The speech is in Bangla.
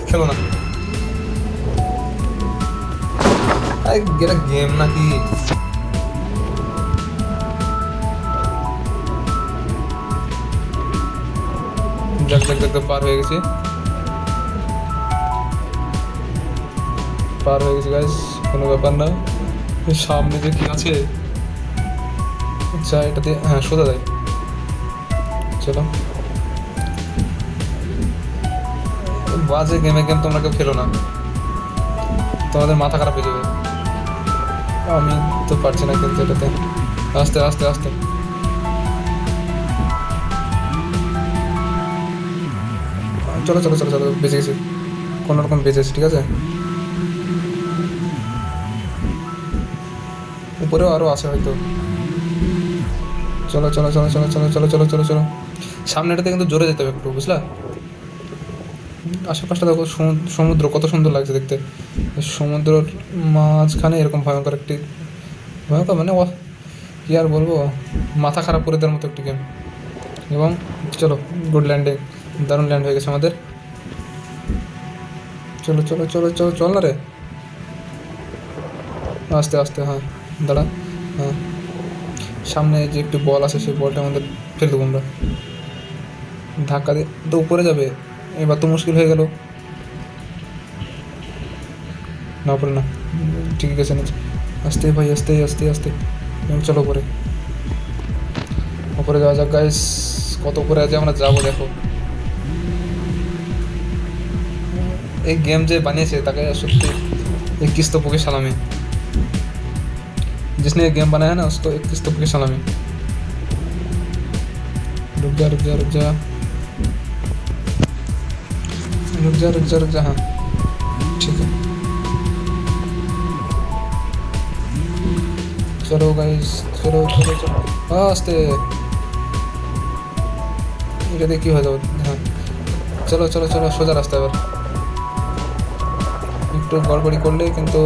খেলো না, এটা গেম নাকি? যাক যাক যাক, পার হয়ে গেছি, পার হয়ে গেছি গাইস, কোনো ব্যাপার না। সামনে যে কি আছে, আচ্ছা এটাতে হ্যাঁ সোজা যায়, চলো। বাজে গেম তোমরা কেউ খেলো না, তোমাদের মাথা খারাপ হয়ে যাবে। আমি তো পারছি না কিন্তু এটাতে, আস্তে আস্তে আস্তে। চলো চলো চলো চলো, বেঁচে গেছি, কোনো রকম বেঁচেছি, ঠিক আছে। উপরেও আরও আছে হয়তো। চলো চলো চলো চলো চলো চলো চলো চলো চলো, সামনেটাতে কিন্তু জোরে যেতে হবে একটু, বুঝলা। আশেপাশটা দেখো, সমুদ্র কত সুন্দর লাগছে দেখতে, সমুদ্রের মাঝখানে এরকম ভয়ঙ্কর একটি, ভয়ঙ্কর মানে কী আর বলবো, মাথা খারাপ করে দেওয়ার মতো একটি গেম। এবং চলো, গুড ল্যান্ডিং, দারুণ ল্যান্ড হয়ে গেছে আমাদের। চলো চলো চলো চলো, চল না রে, আস্তে আস্তে, হ্যাঁ দাঁড়া, হ্যাঁ সামনে যে একটি বল আছে সেই বলটা আমাদের ফেলে দেবো আমরা, ধাক্কা দিয়ে তো উপরে যাবে, এবার তো মুশকিল হয়ে গেল। না উপরে না, ঠিক আছে নিচে, আস্তে ভাই আস্তে আস্তে আস্তে, এবং চলো উপরে, উপরে যাওয়া যাক গাইস, কত উপরে আছে আমরা যাবো দেখো। এই গেম যে বানিয়েছে তাকে सच्ची 21 तोपों की सलामी, जिसने ये गेम बनाया ना उसको 21 तोपों की सलामी। रुक जा रुक जा रुक जा रुक जा रुक जा रुक जा, हाँ ठीक है, चलो गाइस चलो चलो चलो, आस्ते এটা দিয়ে কী হয়ে যাবে, হ্যাঁ চলো চলো চলো, সোজা রাস্তা, এবার একটু গড়বড়ি করলে কিন্তু